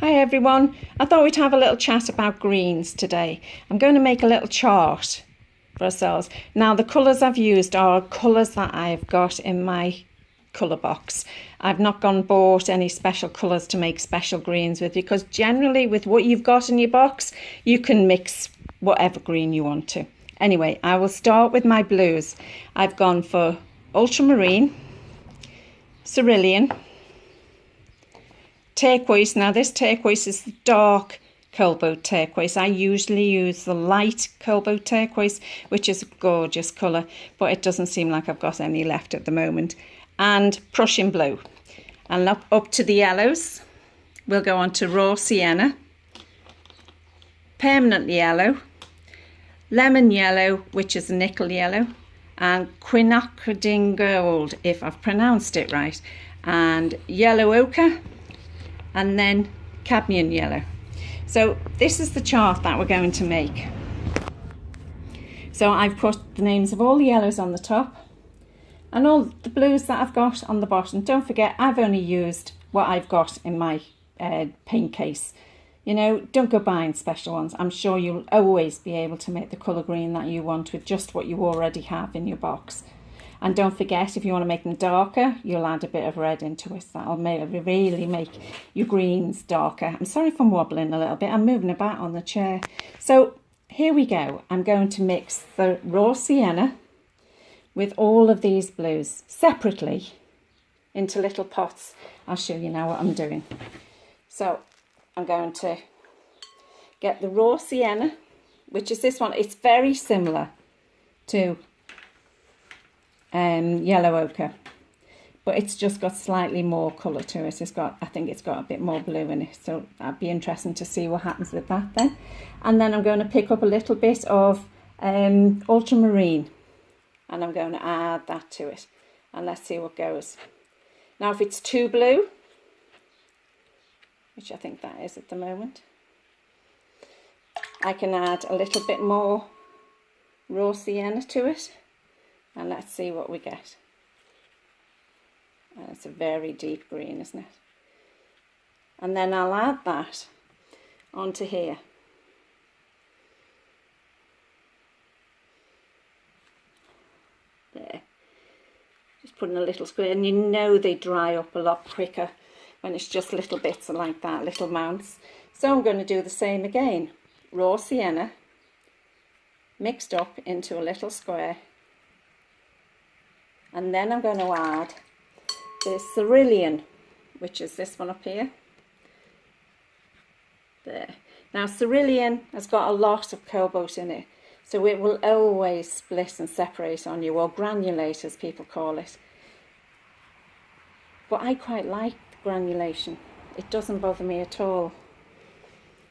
Hi everyone, I thought we'd have a little chat about greens today. I'm going to make a little chart for ourselves. Now the colours I've used are colours that I've got in my colour box. I've not gone and bought any special colours to make special greens with, because generally with what you've got in your box you can mix whatever green you want to. Anyway, I will start with my blues. I've gone for ultramarine, cerulean, turquoise. Now this turquoise is the dark cobalt turquoise. I usually use the light cobalt turquoise, which is a gorgeous colour, but it doesn't seem like I've got any left at the moment. And Prussian blue. And up to the yellows, we'll go on to raw sienna, permanent yellow, lemon yellow, which is nickel yellow, and quinacridine gold, if I've pronounced it right, and yellow ochre, and then cadmium yellow. So this is the chart that we're going to make. So I've put the names of all the yellows on the top and all the blues that I've got on the bottom. Don't forget, I've only used what I've got in my paint case. You know, don't go buying special ones. I'm sure you'll always be able to make the colour green that you want with just what you already have in your box. And don't forget, if you want to make them darker, you'll add a bit of red into it. That'll really make your greens darker. I'm sorry if I'm wobbling a little bit. I'm moving about on the chair. So here we go. I'm going to mix the raw sienna with all of these blues separately into little pots. I'll show you now what I'm doing. So I'm going to get the raw sienna, which is this one. It's very similar to yellow ochre, but it's just got slightly more colour to it. I think it's got a bit more blue in it, so that'd be interesting to see what happens with that then. And then I'm going to pick up a little bit of ultramarine, and I'm going to add that to it, and let's see what goes. Now if it's too blue, which I think that is at the moment, I can add a little bit more raw sienna to it. And let's see what we get. And it's a very deep green, isn't it? And then I'll add that onto here. There. Just putting a little square, and you know they dry up a lot quicker when it's just little bits like that, little mounts. So I'm going to do the same again. Raw sienna mixed up into a little square. And then I'm going to add the cerulean, which is this one up here. There. Now cerulean has got a lot of cobalt in it, so it will always split and separate on you, or granulate as people call it. But I quite like the granulation. It doesn't bother me at all.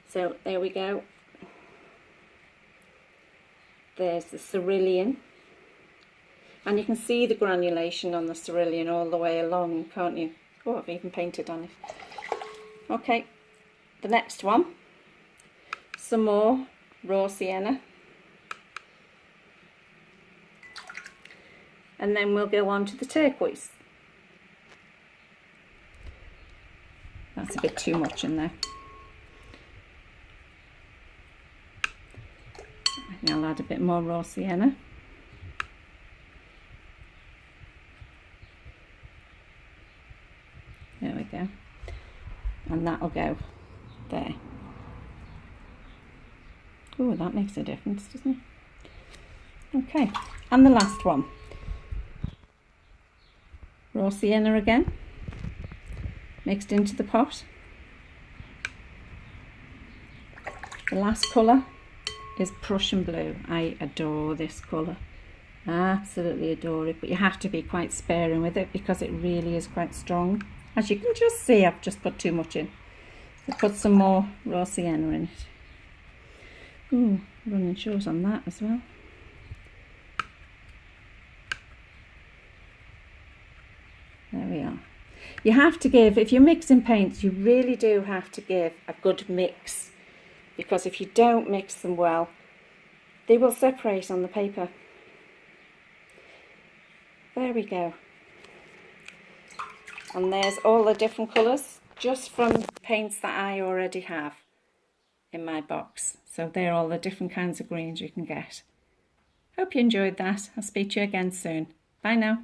So there we go. There's the cerulean. And you can see the granulation on the cerulean all the way along, can't you? Oh, I've even painted on it. Okay, the next one. Some more raw sienna. And then we'll go on to the turquoise. That's a bit too much in there. And I'll add a bit more raw sienna. There we go. And that'll go there. Oh, that makes a difference, doesn't it? Okay, and the last one. Raw sienna again, mixed into the pot. The last colour is Prussian blue. I adore this colour. Absolutely adore it, but you have to be quite sparing with it because it really is quite strong. As you can just see, I've just put too much in. I'll put some more raw sienna in it. Ooh, running short on that as well. There we are. You have to give, if you're mixing paints, you really do have to give a good mix, because if you don't mix them well, they will separate on the paper. There we go. And there's all the different colours. just from paints that I already have in my box. So they're all the different kinds of greens you can get. Hope you enjoyed that. I'll speak to you again soon. Bye now.